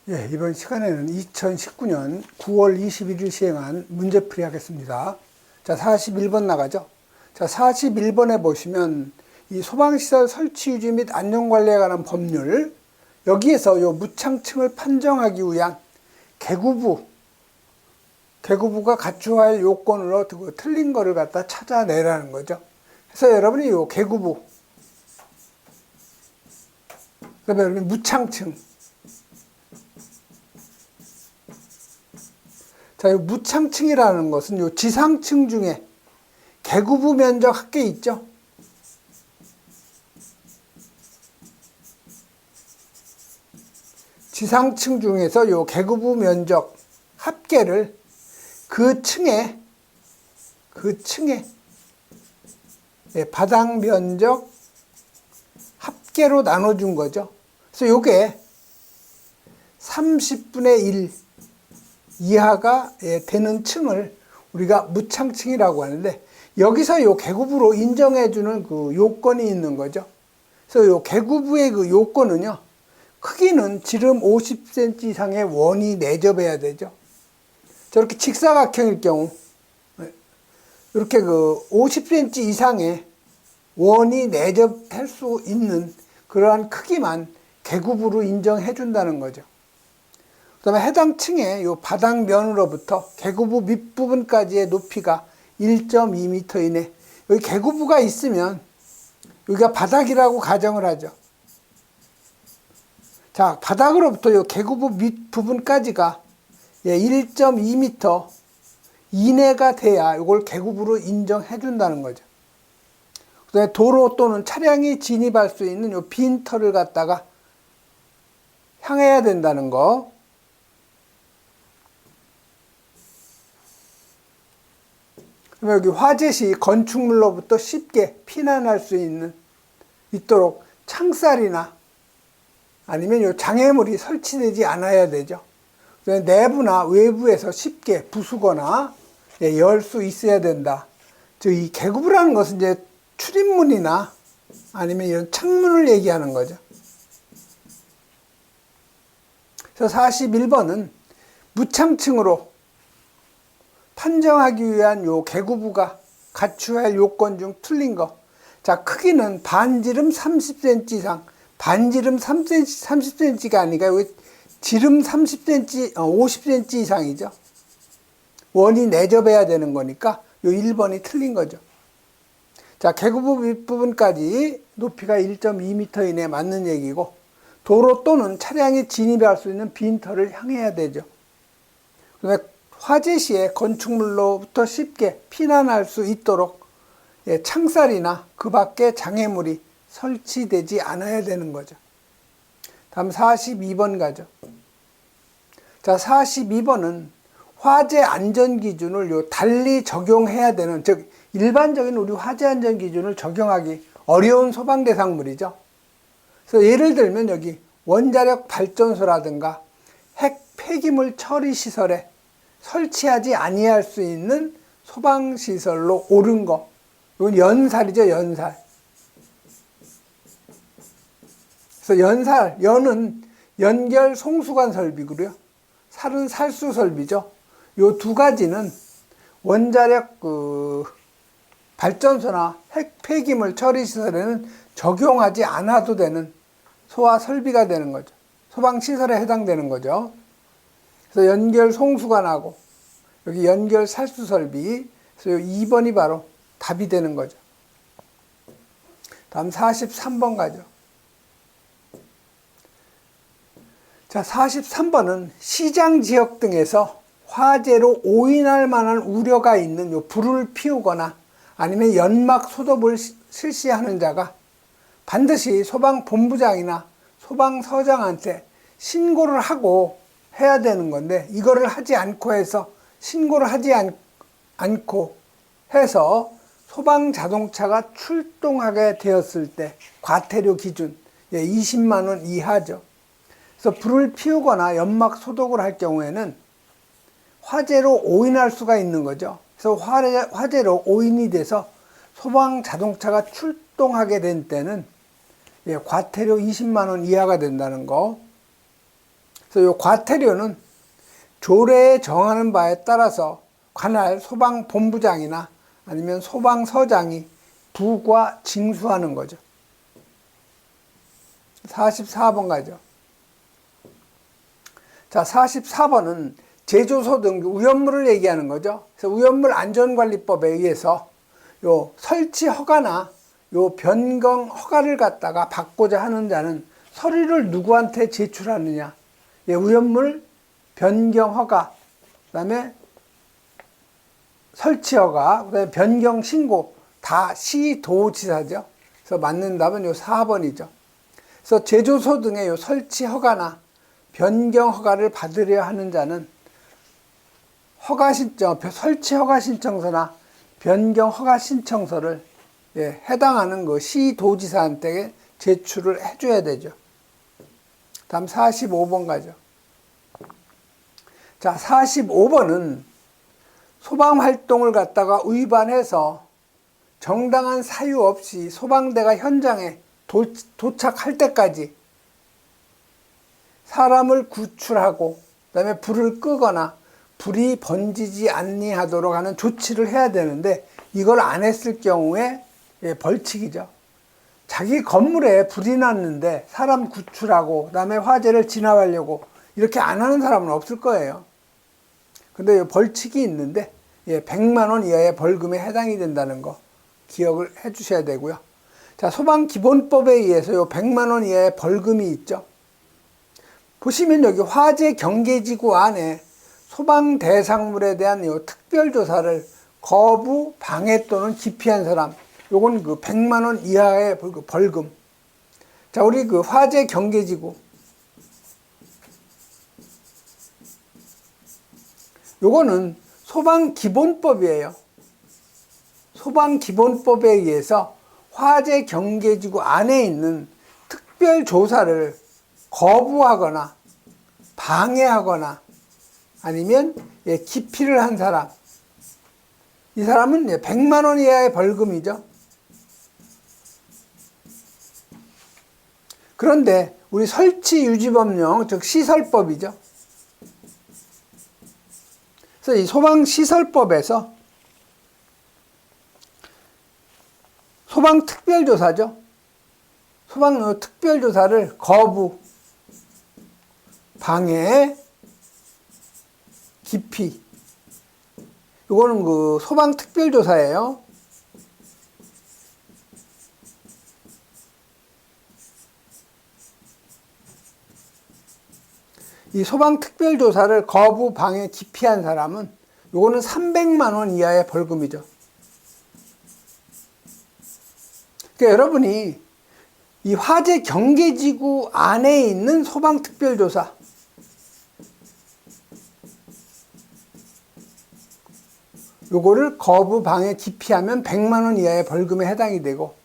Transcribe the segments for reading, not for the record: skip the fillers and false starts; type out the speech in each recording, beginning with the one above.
예, 이번 시간에는 2019년 9월 21일 시행한 문제풀이 하겠습니다. 자, 41번 나가죠. 자, 41번에 보시면 이 소방시설 설치 유지 및 안전관리에 관한 법률, 여기에서 요 무창층을 판정하기 위한 개구부가 갖추어야 할 요건으로 틀린 거를 갖다 찾아내라는 거죠. 그래서 여러분이 요 개구부, 그다음에 여러분 무창층, 자, 이 무창층이라는 것은 요 지상층 중에 개구부 면적 합계 있죠? 지상층 중에서 요 개구부 면적 합계를 그 층에 바닥 면적 합계로 나눠준 거죠. 그래서 요게 30분의 1 이하가 되는 층을 우리가 무창층이라고 하는데, 여기서 요 계급으로 인정해주는 그 요건이 있는 거죠. 그래서 요 계급의 그 요건은요, 크기는 지름 50cm 이상의 원이 내접해야 되죠. 저렇게 직사각형일 경우, 이렇게 그 50cm 이상의 원이 내접할 수 있는 그러한 크기만 계급으로 인정해 준다는 거죠. 그 다음에 해당 층의 요 바닥면으로부터 계구부 밑부분까지의 높이가 1.2m 이내. 여기 계구부가 있으면 여기가 바닥이라고 가정을 하죠. 자, 바닥으로부터 요 계구부 밑부분까지가 1.2m 이내가 돼야 이걸 계구부로 인정해 준다는 거죠. 그 다음에 도로 또는 차량이 진입할 수 있는 요 빈터를 갖다가 향해야 된다는 거. 여기 화재 시 건축물로부터 쉽게 피난할 수 있도록 창살이나 아니면 요 장애물이 설치되지 않아야 되죠. 내부나 외부에서 쉽게 부수거나 열 수 있어야 된다. 즉, 이 계급이라는 것은 이제 출입문이나 아니면 이런 창문을 얘기하는 거죠. 그래서 41번은 무창층으로 판정하기 위한 요 계구부가 갖추어야 할 요건 중 틀린 거. 자, 크기는 반지름 30cm 이상, 반지름 30cm가 아니라 여기 지름 30cm, 50cm 이상이죠. 원이 내접해야 되는 거니까 요 1번이 틀린 거죠. 자, 계구부 윗부분까지 높이가 1.2m 이내에 맞는 얘기고, 도로 또는 차량이 진입할 수 있는 빈터를 향해야 되죠. 그다음에 화재 시에 건축물로부터 쉽게 피난할 수 있도록 창살이나 그 밖에 장애물이 설치되지 않아야 되는 거죠. 다음 42번 가죠. 자, 42번은 화재 안전 기준을 달리 적용해야 되는, 즉 일반적인 우리 화재 안전 기준을 적용하기 어려운 소방 대상물이죠. 그래서 예를 들면 여기 원자력 발전소라든가 핵 폐기물 처리 시설에 설치하지 아니할 수 있는 소방시설로 옳은 거. 이건 연살이죠, 연살. 그래서 연은 연결 송수관 설비고요. 살은 살수 설비죠. 요 두 가지는 원자력 발전소나 핵 폐기물 처리 시설에는 적용하지 않아도 되는 소화 설비가 되는 거죠. 소방시설에 해당되는 거죠. 그래서 연결 송수관하고 여기 연결 살수 설비, 그래서 2번이 바로 답이 되는 거죠. 다음 43번 가죠. 자, 43번은 시장 지역 등에서 화재로 오인할 만한 우려가 있는 요 불을 피우거나 아니면 연막 소독을 실시하는 자가 반드시 소방본부장이나 소방서장한테 신고를 하고 해야 되는 건데, 이거를 하지 않고 해서 신고를 하지 않고 해서 소방 자동차가 출동하게 되었을 때 과태료 기준 20만 원 이하죠. 그래서 불을 피우거나 연막 소독을 할 경우에는 화재로 오인할 수가 있는 거죠. 그래서 화재로 오인이 돼서 소방 자동차가 출동하게 된 때는 과태료 20만 원 이하가 된다는 거. 그래서 요 과태료는 조례에 정하는 바에 따라서 관할 소방본부장이나 아니면 소방서장이 부과 징수하는 거죠. 44번 가죠. 자, 44번은 제조소 등 오염물을 얘기하는 거죠. 그래서 오염물 안전관리법에 의해서 요 설치 허가나 요 변경 허가를 갖다가 받고자 하는 자는 서류를 누구한테 제출하느냐. 예, 오염물 변경 허가, 그다음에 설치 허가, 그다음에 변경 신고 다 시도지사죠. 그래서 맞는 답은 요 4번이죠. 그래서 제조소 등의 요 설치 허가나 변경 허가를 받으려 하는 자는 허가 신청, 설치 허가 신청서나 변경 허가 신청서를 예, 해당하는 그 시도지사한테 제출을 해줘야 되죠. 다음 45번 가죠. 자, 45번은 소방활동을 갖다가 위반해서 정당한 사유 없이 소방대가 현장에 도착할 때까지 사람을 구출하고 그다음에 불을 끄거나 불이 번지지 아니하도록 하는 조치를 해야 되는데 이걸 안 했을 경우에 벌칙이죠. 자기 건물에 불이 났는데 사람 구출하고 그다음에 화재를 진압하려고 이렇게 안 하는 사람은 없을 거예요. 근데 벌칙이 있는데 100만 원 이하의 벌금에 해당이 된다는 거 기억을 해 주셔야 되고요. 자, 소방기본법에 의해서 100만 원 이하의 벌금이 있죠. 보시면 여기 화재 경계지구 안에 소방 대상물에 대한 특별조사를 거부, 방해 또는 기피한 사람, 요건 그 100만 원 이하의 벌금. 자, 우리 그 화재 경계지구. 요거는 소방기본법이에요. 소방기본법에 의해서 화재 경계지구 안에 있는 특별조사를 거부하거나 방해하거나 아니면 기피를 한 사람, 이 사람은 100만 원 이하의 벌금이죠. 그런데 우리 설치유지법령, 즉 시설법이죠. 그래서 이 소방시설법에서 소방특별조사죠. 소방특별조사를 거부, 방해, 기피. 이거는 그 소방특별조사예요. 이 소방특별조사를 거부, 방해, 기피한 사람은 요거는 300만 원 이하의 벌금이죠. 그러니까 여러분이 이 화재 경계지구 안에 있는 소방특별조사, 요거를 거부, 방해, 기피하면 100만 원 이하의 벌금에 해당이 되고,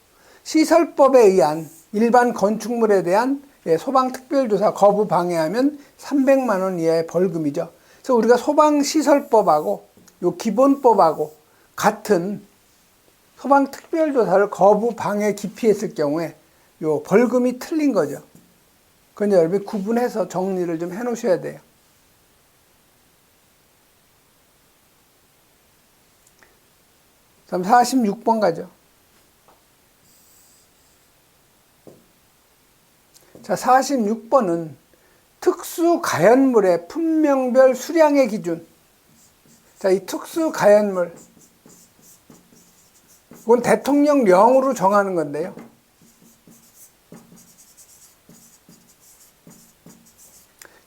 시설법에 의한 일반 건축물에 대한 소방특별조사 거부, 방해하면 300만 원 이하의 벌금이죠. 그래서 우리가 소방시설법하고 요 기본법하고 같은 소방특별조사를 거부, 방해, 기피했을 경우에 요 벌금이 틀린 거죠. 그건 여러분이 구분해서 정리를 좀 해 놓으셔야 돼요. 다음 46번 가죠. 자, 46번은 특수 가연물의 품명별 수량의 기준. 자, 이 특수 가연물, 이건 대통령령으로 정하는 건데요.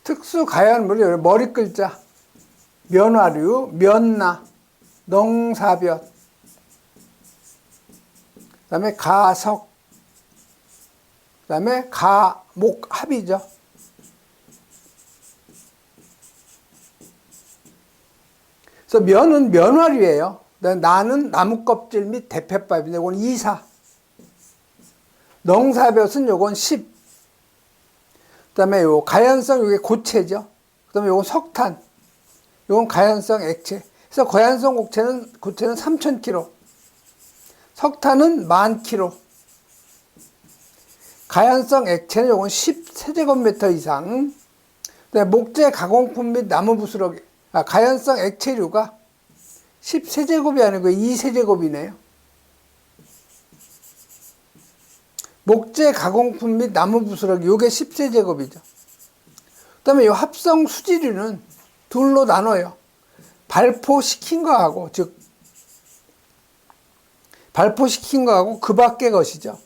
특수 가연물이 머리 글자, 면화류, 면나, 농사볕, 그 다음에 가석, 그 다음에 가목합이죠. 그래서 면은 면화류예요. 나는 나무 껍질 및 대패밥인데 이건 2사. 농사볕은 요건 10. 그 다음에 요 가연성 요게 고체죠. 그 다음에 요건 석탄. 요건 가연성 액체. 그래서 가연성 고체는 3000kg. 석탄은 10,000kg. 가연성 액체는 요건 10세제곱미터 이상. 목재 가공품 및 나무 부스러기, 가연성 액체류가 10세제곱이 아니고 2세제곱이네요. 목재 가공품 및 나무 부스러기, 요게 10세제곱이죠. 그 다음에 요 합성 수지류는 둘로 나눠요. 발포시킨 거하고, 즉, 발포시킨 거하고 그 밖의 것이죠.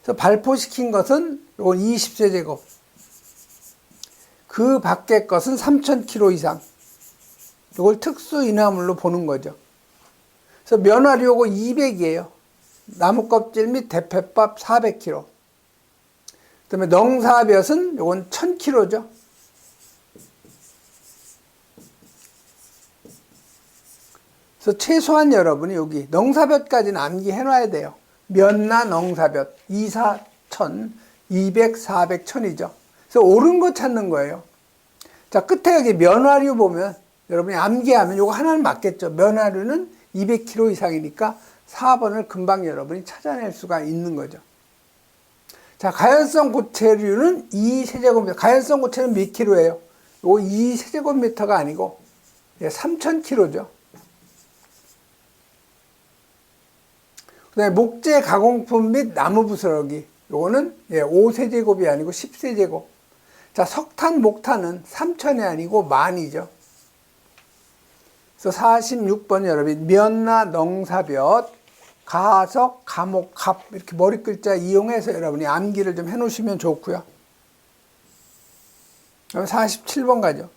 그래서 발포시킨 것은 요건 20세제곱. 그 밖의 것은 3,000kg 이상. 이걸 특수 인화물로 보는 거죠. 그래서 면화류 요거 200이에요. 나무 껍질 및 대패밥 400kg. 그 다음에 넝사볕은 요건 1000kg죠. 그래서 최소한 여러분이 여기 넝사볕까지는 암기해 놔야 돼요. 면나 넝사볕 2, 4, 1000, 200, 400, 1000이죠. 그래서 옳은 거 찾는 거예요. 자, 끝에 여기 면화류 보면 여러분이 암기하면 요거 하나는 맞겠죠. 면화류는 200kg 이상이니까 4번을 금방 여러분이 찾아낼 수가 있는 거죠. 자, 가연성 고체류는 2세제곱미터. 가연성 고체는 몇 킬로예요? 요거 2세제곱미터가 아니고 3,000kg죠. 그 다음에 목재 가공품 및 나무 부스러기. 요거는 5세제곱이 아니고 10세제곱. 자, 석탄, 목탄은 3,000이 아니고 10,000이죠. 그래서 46번 여러분, 면나 넝사볕, 가석, 가목, 갑 이렇게 머리 글자 이용해서 여러분이 암기를 좀 해놓으시면 좋고요. 그럼 47번 가죠.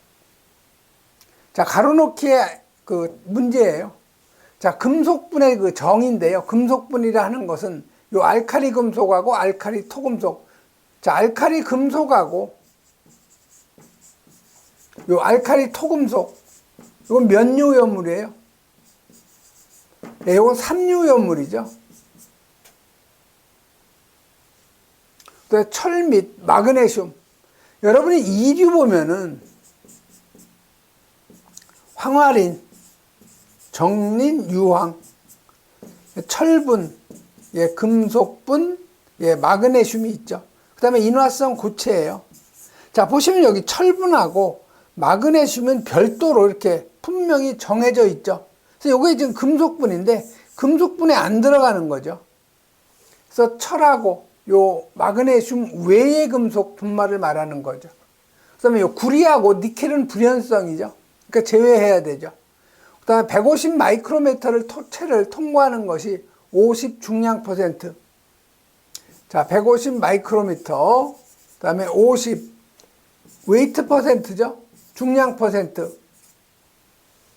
자, 가로놓기의 그 문제예요. 자, 금속분의 그 정인데요. 금속분이라 하는 것은 요 알칼리 금속하고 알칼리 토금속. 자, 알칼리 금속하고 요 알칼리 토금속. 이건 면류연물이에요. 네, 이건 삼류연물이죠. 또 철 및 마그네슘. 여러분이 이류 보면은 황화린, 정린, 유황, 철분, 금속분, 마그네슘이 있죠. 그 다음에 인화성 고체예요. 자, 보시면 여기 철분하고 마그네슘은 별도로 이렇게 분명히 정해져 있죠. 그래서 이게 지금 금속분인데 금속분에 안 들어가는 거죠. 그래서 철하고 요 마그네슘 외의 금속 분말을 말하는 거죠. 그 다음에 요 구리하고 니켈은 불연성이죠. 그러니까 제외해야 되죠. 그 다음에 150 마이크로미터를 체를 통과하는 것이 50 중량 퍼센트. 자, 150 마이크로미터. 그 다음에 50 웨이트 퍼센트죠. 중량 퍼센트.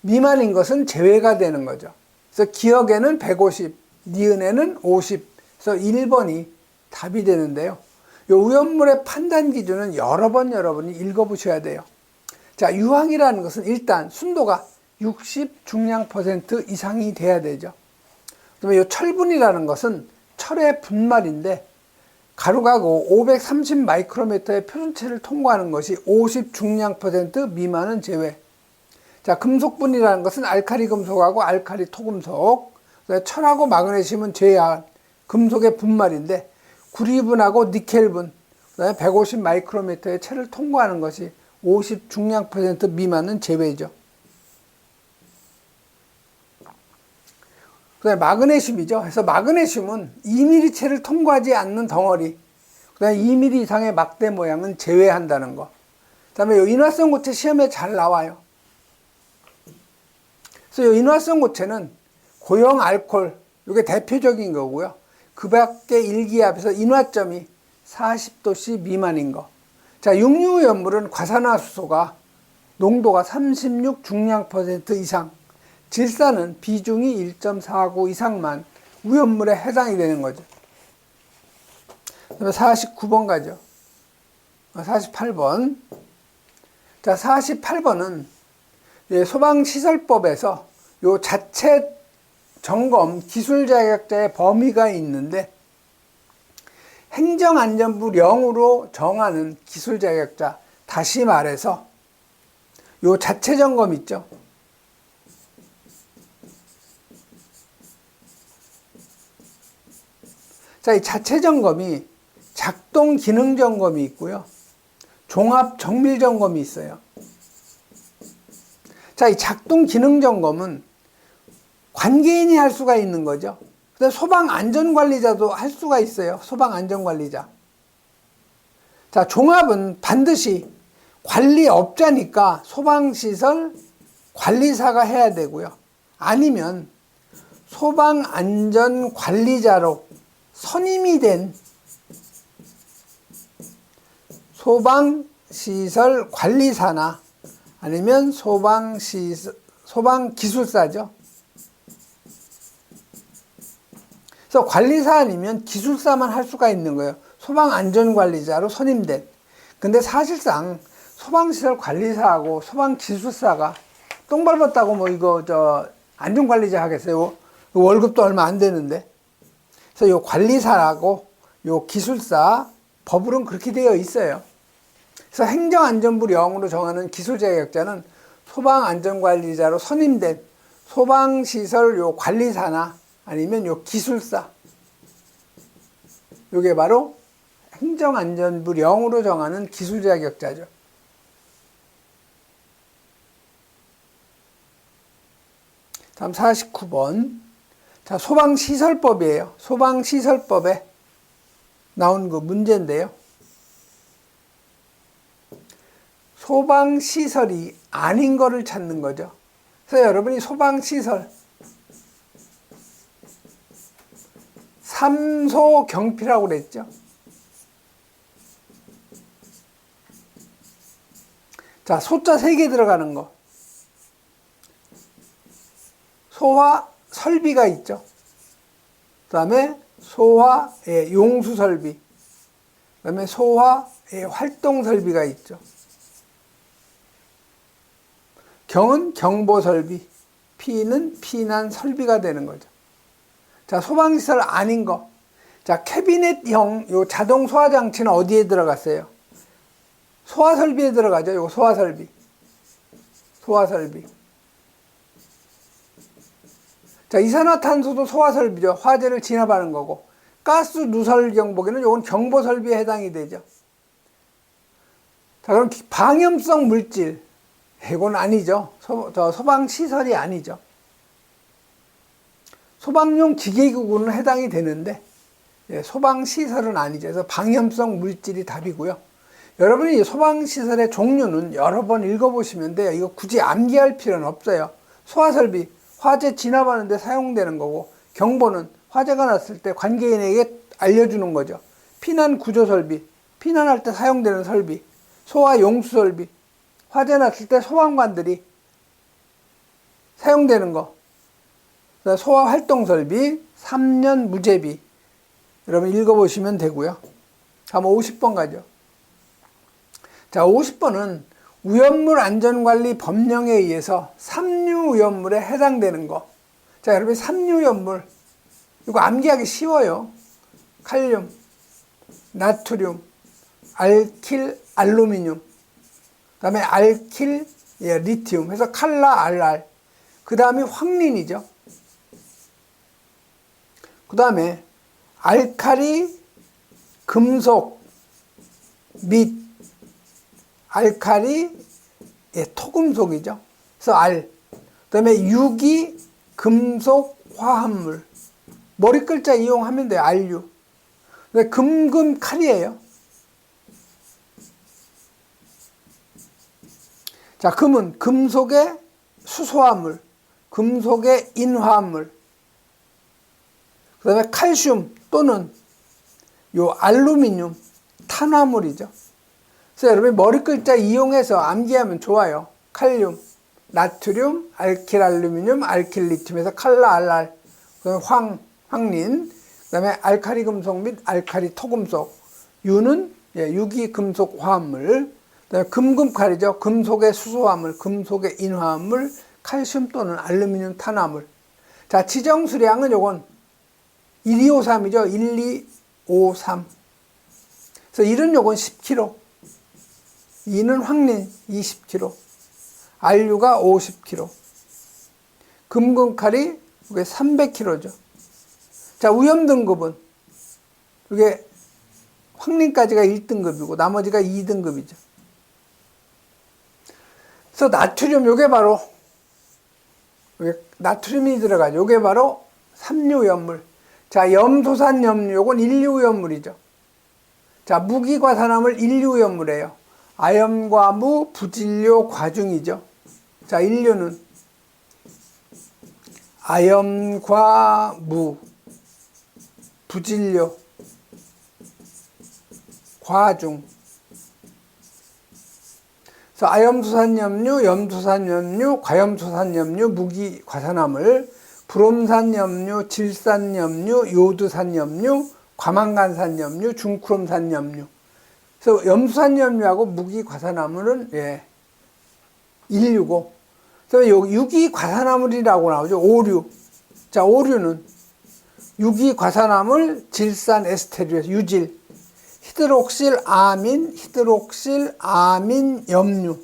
미만인 것은 제외가 되는 거죠. 그래서 기억에는 150, 니은에는 50. 그래서 1번이 답이 되는데요. 이 우연물의 판단 기준은 여러 번 여러분이 읽어보셔야 돼요. 자, 유황이라는 것은 일단 순도가 60 중량 퍼센트 이상이 돼야 되죠. 그다음에 이 철분이라는 것은 철의 분말인데 가루가고 530 마이크로미터의 표준체를 통과하는 것이 50 중량 퍼센트 미만은 제외. 자, 금속분이라는 것은 알칼리 금속하고 알칼리 토금속, 철하고 마그네슘은 제외한 금속의 분말인데 구리분하고 니켈분, 그다음에 150 마이크로미터의 체를 통과하는 것이 50 중량 퍼센트 미만은 제외죠. 그다음에 마그네슘이죠. 그래서 마그네슘은 2mm 체를 통과하지 않는 덩어리, 그다음에 2mm 이상의 막대 모양은 제외한다는 거. 그다음에 이 인화성 고체 시험에 잘 나와요. 그래서 이 인화성 고체는 고형 알코올, 이게 대표적인 거고요. 그 밖에 일기압에서 인화점이 40도씨 미만인 거. 자, 육류연물은 과산화수소가 농도가 36 중량 퍼센트 이상, 질산은 비중이 1.49 이상만 우연물에 해당이 되는 거죠. 그다음에 49번 가죠. 48번. 자, 48번은 소방시설법에서 요 자체 점검 기술 자격자의 범위가 있는데 행정안전부령으로 정하는 기술 자격자, 다시 말해서 요 자체 점검 있죠. 자, 이 자체 점검이 작동 기능 점검이 있고요. 종합 정밀 점검이 있어요. 자, 이 작동 기능 점검은 관계인이 할 수가 있는 거죠. 그다음 소방 안전관리자도 할 수가 있어요. 소방 안전관리자. 자, 종합은 반드시 관리업자니까 소방시설 관리사가 해야 되고요. 아니면 소방안전관리자로 선임이 된 소방시설 관리사나 아니면 소방기술사죠. 그래서 관리사 아니면 기술사만 할 수가 있는 거예요. 소방안전관리자로 선임된. 근데 사실상 소방시설 관리사하고 소방기술사가 똥 밟았다고 뭐 이거 안전관리자 하겠어요? 월급도 얼마 안 되는데. 그래서 요 관리사하고 요 기술사 법으로는 그렇게 되어 있어요. 그래서 행정안전부 령으로 정하는 기술 자격자는 소방안전관리자로 선임된 소방시설 요 관리사나 아니면 요 기술사. 요게 바로 행정안전부 령으로 정하는 기술 자격자죠. 다음 49번. 자, 소방시설법이에요. 소방시설법에 나온 그 문제인데요. 소방시설이 아닌 거를 찾는 거죠. 그래서 여러분이 소방시설 3소 경피라고 그랬죠. 자, 소자 3개 들어가는 거. 소화 설비가 있죠. 그 다음에 소화의 용수 설비. 그 다음에 소화의 활동 설비가 있죠. 경은 경보 설비, 피는 피난 설비가 되는 거죠. 자, 소방시설 아닌 거. 자, 캐비넷형 요 자동 소화 장치는 어디에 들어갔어요? 소화 설비에 들어가죠. 요 소화 설비. 소화 설비. 자, 이산화탄소도 소화 설비죠. 화재를 진압하는 거고. 가스 누설 경보기는 요건 경보 설비에 해당이 되죠. 자, 그럼 방염성 물질. 이건 아니죠. 소방시설이 아니죠. 소방용 기계기구는 해당이 되는데 소방시설은 아니죠. 그래서 방염성 물질이 답이고요. 여러분이 소방시설의 종류는 여러 번 읽어보시면 돼요. 이거 굳이 암기할 필요는 없어요. 소화설비, 화재 진압하는 데 사용되는 거고, 경보는 화재가 났을 때 관계인에게 알려주는 거죠. 피난 구조설비, 피난할 때 사용되는 설비, 소화 용수설비, 화재 났을 때 소방관들이 사용되는 거. 소화 활동 설비, 3년 무제비. 여러분 읽어보시면 되고요. 다음 50번 가죠. 자, 50번은 위험물 안전관리 법령에 의해서 삼류 위험물에 해당되는 거. 자, 여러분 삼류 위험물 이거 암기하기 쉬워요. 칼륨, 나트륨, 알킬, 알루미늄, 그 다음에 알킬, 리튬 해서 칼라, 알알. 그 다음에 황린이죠. 그 다음에 알카리, 금속 및 알카리, 토금속이죠. 그래서 알. 그 다음에 유기, 금속, 화합물. 머리 글자 이용하면 돼요. 알유. 금금 칼이에요. 자, 금은 금속의 수소화물, 금속의 인화물. 그 다음에 칼슘 또는 요 알루미늄, 탄화물이죠. 그래서 여러분이 머리 글자 이용해서 암기하면 좋아요. 칼륨, 나트륨, 알킬 알루미늄, 알킬 리튬에서 칼라, 알랄, 그다음에 황린, 그다음에 알카리 금속 및 알카리 토금속, 유는 유기 금속 화합물, 그다음에 금금칼이죠. 금속의 수소화물, 금속의 인화합물, 칼슘 또는 알루미늄 탄화물. 자, 지정 수량은 요건 1253이죠. 1253. 그래서 1은 요건 10kg. 2는 황린 20kg. 알유가 50kg. 금금칼이 이게 300kg죠. 자, 위험 등급은 이게 황린까지가 1등급이고 나머지가 2등급이죠. 그래서 나트륨, 요게 바로, 나트륨이 들어가죠. 요게 바로 삼류염물. 자, 염소산염류, 요건 일류염물이죠. 자, 무기과산화물 일류염물이에요. 아염과 무, 부진료, 과중이죠. 자, 인류는 아염과 무, 부진료, 과중. 그래서 아염소산염류, 염소산염류, 과염소산염류, 무기과산화물, 브롬산염류, 질산염류, 요드산염류, 과망간산염류, 중크롬산염류. 그래서 염소산염류하고 무기과산화물은 인류고, 그래서 유기과산화물이라고 나오죠. 오류. 자, 오류는 유기과산화물, 질산 에스테르에서 유질, 히드록실 아민 염류.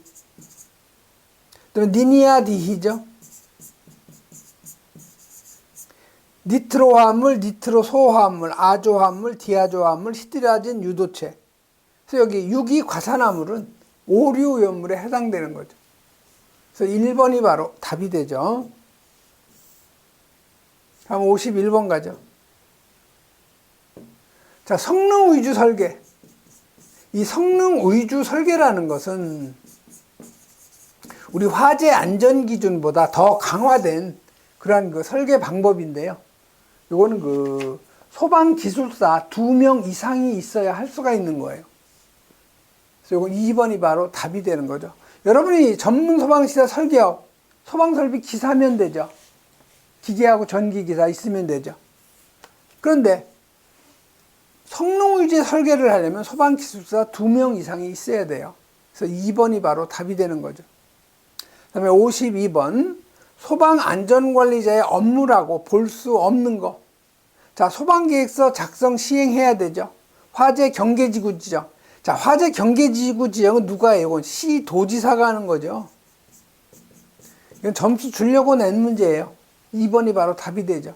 또 니니아디히죠. 니트로화합물, 니트로소화합물, 아조화합물, 디아조화합물, 히드라진 유도체. 그래서 여기 유기과산화물은 오류염물에 해당되는 거죠. 그래서 1번이 바로 답이 되죠. 다음 51번 가죠. 자, 성능 위주 설계. 이 성능 위주 설계라는 것은 우리 화재 안전 기준보다 더 강화된 그러한 그 설계 방법인데요. 요거는 그 소방 기술사 2명 이상이 있어야 할 수가 있는 거예요. 그래서 요거 2번이 바로 답이 되는 거죠. 여러분이 전문 소방시설 설계업, 소방설비 기사면 되죠. 기계하고 전기기사 있으면 되죠. 그런데 성능 위주의 설계를 하려면 소방기술사 2명 이상이 있어야 돼요. 그래서 2번이 바로 답이 되는 거죠. 그 다음에 52번. 소방안전관리자의 업무라고 볼 수 없는 거. 자, 소방계획서 작성 시행해야 되죠. 화재 경계지구 지정. 자, 화재 경계지구 지정은 누가 해요? 이건 시도지사가 하는 거죠. 이건 점수 주려고 낸 문제예요. 2번이 바로 답이 되죠.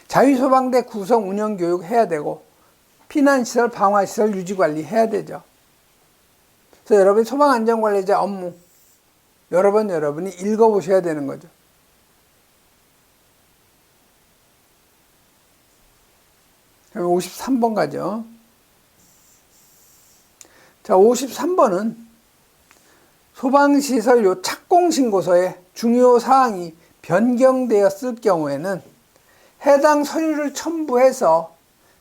자유소방대 구성 운영 교육 해야 되고, 피난시설, 방화시설 유지관리 해야 되죠. 그래서 여러분이 소방안전관리자 업무, 여러분이 읽어보셔야 되는 거죠. 그럼 53번 가죠. 자, 53번은 소방시설 요 착공신고서에 중요 사항이 변경되었을 경우에는 해당 서류를 첨부해서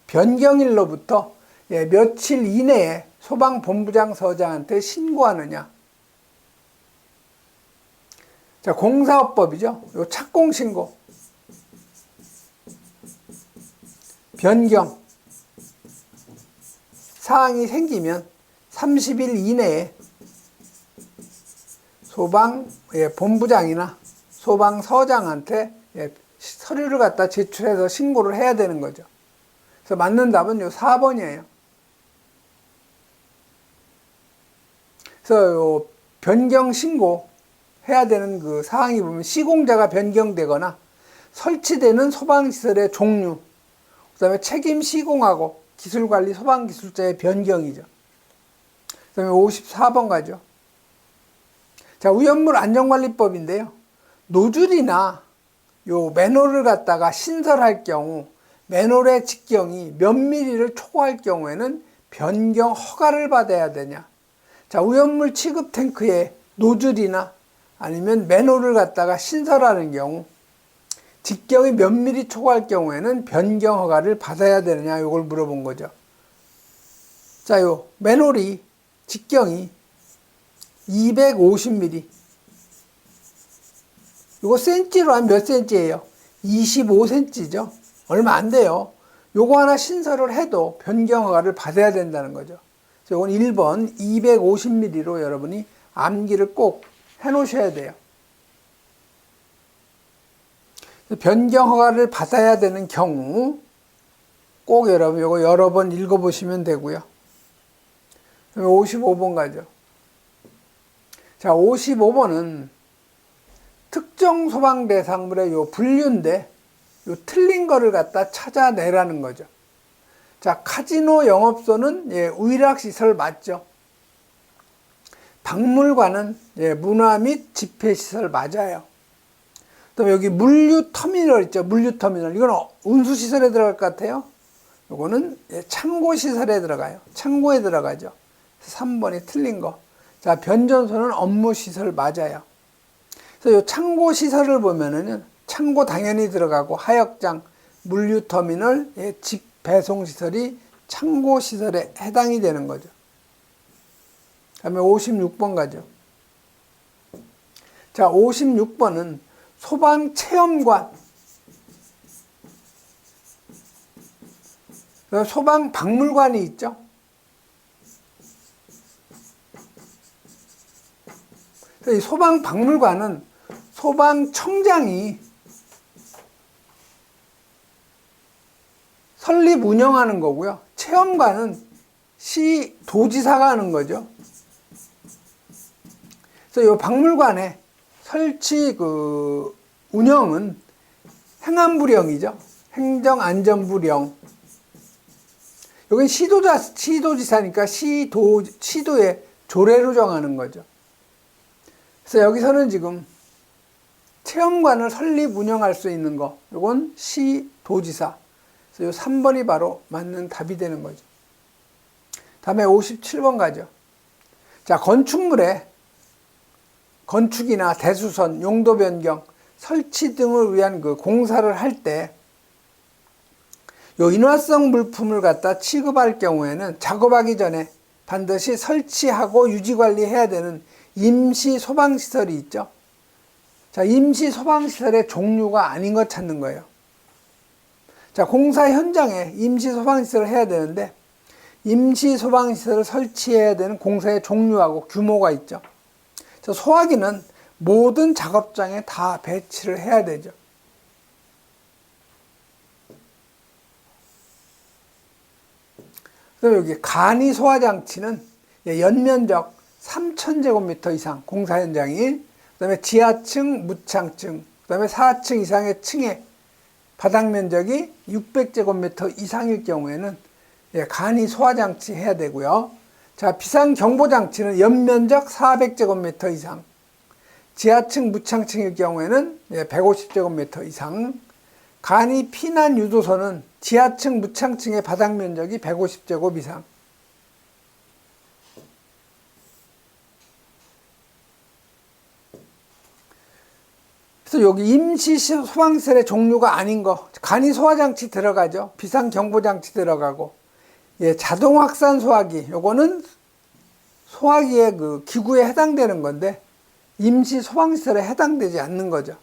변경일로부터 며칠 이내에 소방본부장 서장한테 신고하느냐. 자, 공사업법이죠. 요 착공신고, 변경 사항이 생기면 30일 이내에 소방본부장이나 소방서장한테 서류를 갖다 제출해서 신고를 해야 되는 거죠. 그래서 맞는 답은 요 4번이에요. 그래서 요 변경 신고 해야 되는 그 사항이 보면 시공자가 변경되거나 설치되는 소방시설의 종류, 그 다음에 책임 시공하고 기술관리 소방기술자의 변경이죠. 그 다음에 54번 가죠. 자, 오염물 안전관리법인데요. 노즐이나 요 맨홀을 갖다가 신설할 경우 맨홀의 직경이 몇 미리를 초과할 경우에는 변경 허가를 받아야 되냐. 자, 오염물 취급 탱크에 노즐이나 아니면 맨홀을 갖다가 신설하는 경우 직경이 몇 미리 초과할 경우에는 변경 허가를 받아야 되느냐, 이걸 물어본 거죠. 자, 요 맨홀이 직경이 250mm. 요거 센치로 하면 몇 센치예요? 25cm죠. 얼마 안 돼요. 요거 하나 신설을 해도 변경 허가를 받아야 된다는 거죠. 그래서 요건 1번 250mm로 여러분이 암기를 꼭 해 놓으셔야 돼요. 변경 허가를 받아야 되는 경우 꼭 여러분 요거 여러 번 읽어보시면 되고요. 55번 가죠. 자, 55번은 특정 소방 대상물의 요 분류인데 요 틀린 거를 갖다 찾아내라는 거죠. 자, 카지노 영업소는 우일학시설 맞죠? 박물관은 문화 및 집회시설 맞아요. 또 여기 물류터미널 있죠. 물류터미널. 이건 운수시설에 들어갈 것 같아요. 요거는 창고시설에 들어가요. 창고에 들어가죠. 3번이 틀린 거. 자, 변전소는 업무시설 맞아요. 그래서 이 창고시설을 보면은 창고 당연히 들어가고 하역장, 물류터미널, 직배송시설이 창고시설에 해당이 되는 거죠. 다음에 56번 가죠. 자, 56번은 소방체험관. 소방박물관이 있죠. 이 소방박물관은 소방청장이 설립 운영하는 거고요. 체험관은 시도지사가 하는 거죠. 그래서 이 박물관의 설치 운영은 행안부령이죠. 행정안전부령. 여긴 시도지사니까 시도의 조례로 정하는 거죠. 그래서 여기서는 지금 체험관을 설립 운영할 수 있는 거, 이건 시도지사. 그래서 이 3번이 바로 맞는 답이 되는 거죠. 다음에 57번 가죠. 자, 건축물에 건축이나 대수선, 용도 변경, 설치 등을 위한 공사를 할 때 요 인화성 물품을 갖다 취급할 경우에는 작업하기 전에 반드시 설치하고 유지 관리해야 되는 임시 소방시설이 있죠. 자, 임시 소방시설의 종류가 아닌 것 찾는 거예요. 자, 공사 현장에 임시 소방시설을 해야 되는데 임시 소방시설을 설치해야 되는 공사의 종류하고 규모가 있죠. 소화기는 모든 작업장에 다 배치를 해야 되죠. 그리고 여기 간이 소화장치는 연면적 3,000제곱미터 이상 공사 현장이, 그 다음에 지하층, 무창층, 그 다음에 4층 이상의 층의 바닥 면적이 600제곱미터 이상일 경우에는 간이 소화장치 해야 되고요. 자, 비상경보장치는 연면적 400제곱미터 이상, 지하층, 무창층일 경우에는 150제곱미터 이상, 간이 피난 유도소는 지하층, 무창층의 바닥 면적이 150제곱 이상. 그래서 여기 임시 소방시설의 종류가 아닌 거, 간이 소화장치 들어가죠. 비상경보장치 들어가고, 자동 확산 소화기, 요거는 소화기의 기구에 해당되는 건데 임시 소방시설에 해당되지 않는 거죠.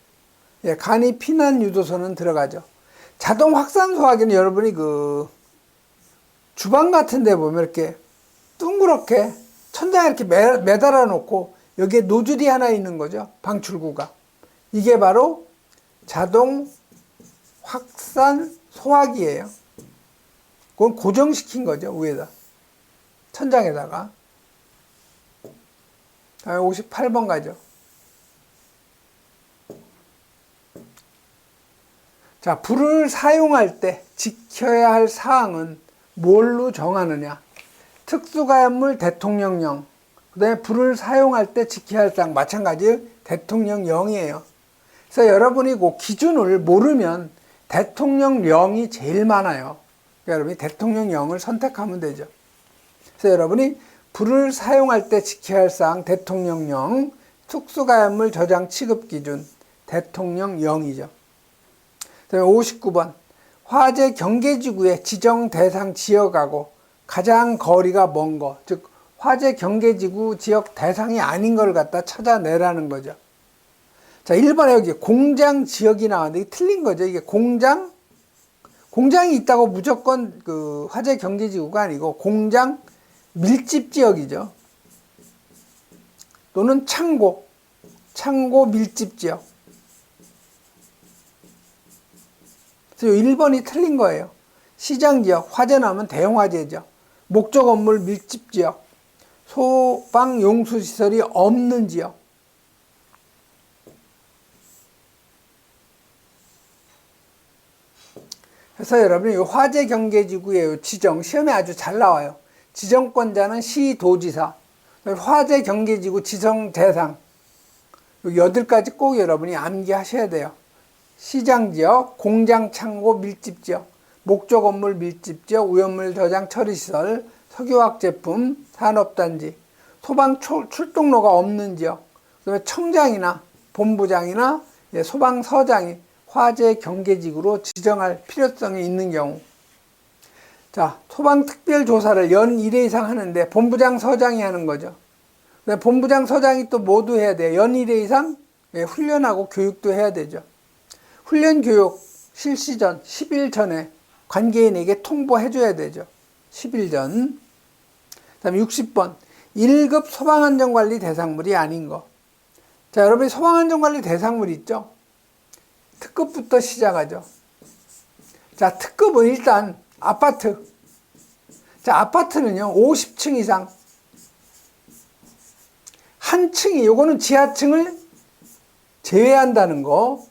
간이 피난 유도소는 들어가죠. 자동 확산 소화기는 여러분이 주방 같은 데 보면 이렇게 둥그렇게 천장에 이렇게 매달아 놓고 여기에 노즐이 하나 있는 거죠. 방출구가. 이게 바로 자동 확산 소화기예요. 그건 고정시킨 거죠. 위에다. 천장에다가. 58번 가죠. 자, 불을 사용할 때 지켜야 할 사항은 뭘로 정하느냐? 특수가연물 대통령령. 그 다음에 불을 사용할 때 지켜야 할 사항 마찬가지 대통령령이에요. 그래서 여러분이 그 기준을 모르면 대통령령이 제일 많아요. 그러니까 여러분이 대통령령을 선택하면 되죠. 그래서 여러분이 불을 사용할 때 지켜야 할 사항 대통령령, 특수가연물 저장 취급 기준 대통령령이죠. 그다음에 59번 화재 경계지구의 지정 대상 지역하고 가장 거리가 먼 거, 즉 화재 경계지구 지역 대상이 아닌 걸 갖다 찾아내라는 거죠. 자, 1번에 여기 공장 지역이 나왔는데 이게 틀린 거죠. 이게 공장이 있다고 무조건 화재 경계지구가 아니고 공장 밀집 지역이죠. 또는 창고 밀집 지역. 그래서 1번이 틀린 거예요. 시장지역, 화재 나면 대형화재죠. 목조 건물 밀집지역, 소방용수시설이 없는 지역. 그래서 여러분이 이 화재 경계지구의 지정, 시험에 아주 잘 나와요. 지정권자는 시도지사, 화재 경계지구 지정 대상 8가지 꼭 여러분이 암기하셔야 돼요. 시장지역, 공장, 창고, 밀집지역, 목조 건물 밀집지역, 오염물 저장 처리시설, 석유화학 제품, 산업단지, 소방 출동로가 없는 지역, 그다음에 청장이나 본부장이나 소방서장이 화재 경계지구로 지정할 필요성이 있는 경우. 자, 소방특별조사를 연 1회 이상 하는데 본부장, 서장이 하는 거죠. 본부장, 서장이 또 모두 해야 돼요. 연 1회 이상 훈련하고 교육도 해야 되죠. 훈련 교육 실시 전 10일 전에 관계인에게 통보해줘야 되죠. 10일 전. 그 다음에 60번 1급 소방안전관리 대상물이 아닌 거. 자, 여러분이 소방안전관리 대상물 있죠? 특급부터 시작하죠. 자, 특급은 일단 아파트. 자, 아파트는요 50층 이상 한 층이, 요거는 지하층을 제외한다는 거.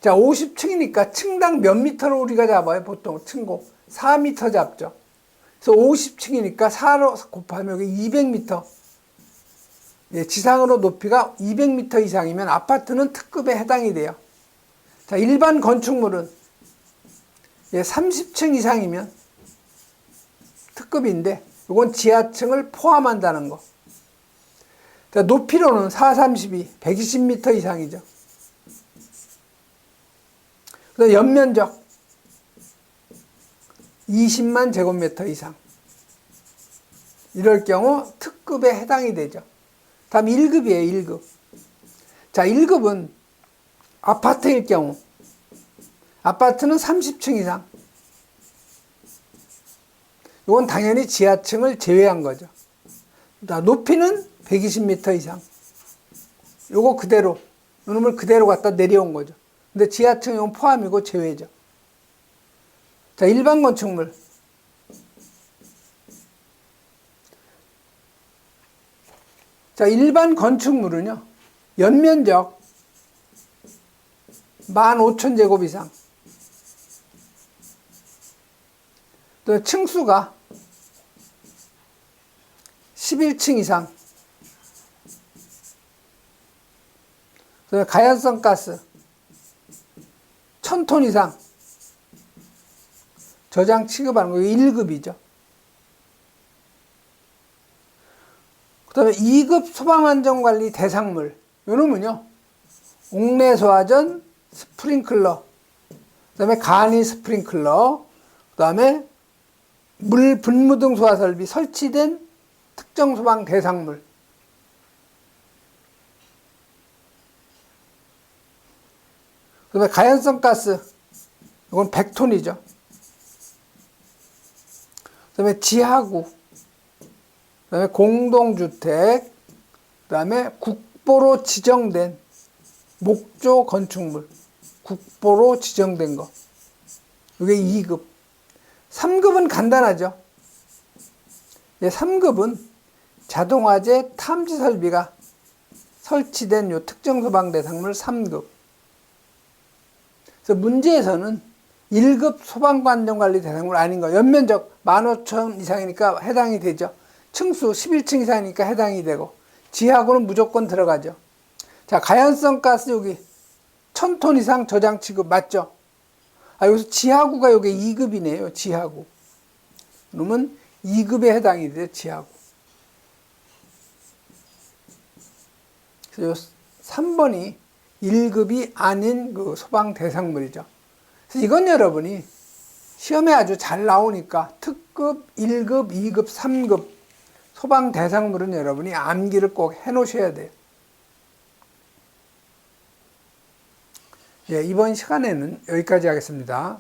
자, 50층이니까 층당 몇 미터로 우리가 잡아요? 보통 층고 4미터 잡죠. 그래서 50층이니까 4로 곱하면 여기 200m. 예, 지상으로 높이가 200m 이상이면 아파트는 특급에 해당이 돼요. 자, 일반 건축물은 30층 이상이면 특급인데, 이건 지하층을 포함한다는 거. 자, 높이로는 4, 32, 120m 이상이죠. 그다음 연면적 20만 제곱미터 이상. 이럴 경우 특급에 해당이 되죠. 다음 1급이에요, 1급. 자, 1급은 아파트일 경우, 아파트는 30층 이상. 이건 당연히 지하층을 제외한 거죠. 자, 높이는 120m 이상. 요거 그대로, 요놈을 그대로 갖다 내려온 거죠. 근데 지하층 이건 포함이고 제외죠. 자, 일반 건축물. 자, 일반 건축물은요, 연면적 15,000제곱 이상. 또 층수가 11층 이상. 가연성 가스 1000톤 이상 저장 취급하는 거 1급이죠. 그 다음에 2급 소방안전관리 대상물. 요놈은요, 옥내소화전, 스프링클러, 그 다음에 간이 스프링클러, 그 다음에 물 분무등 소화 설비 설치된 특정 소방 대상물. 그 다음에 가연성 가스, 이건 100톤이죠. 그 다음에 지하구, 그 다음에 공동주택, 그 다음에 국보로 지정된 목조 건축물, 국보로 지정된 거. 이게 2급. 3급은 간단하죠. 3급은 자동화재 탐지 설비가 설치된 요 특정 소방 대상물 3급. 그래서 문제에서는 1급 소방안전관리 대상물 아닌 거. 연면적 15,000 이상이니까 해당이 되죠. 층수 11층 이상이니까 해당이 되고, 지하구는 무조건 들어가죠. 자, 가연성 가스 여기 1000톤 이상 저장 취급 맞죠? 아, 여기서 지하구가 여기 2급이네요. 지하구. 그러면 2급에 해당이 돼요. 지하구. 그래서 3번이 1급이 아닌 그 소방 대상물이죠. 그래서 이건 여러분이 시험에 아주 잘 나오니까 특급, 1급, 2급, 3급 소방 대상물은 여러분이 암기를 꼭 해 놓으셔야 돼요. 예, 이번 시간에는 여기까지 하겠습니다.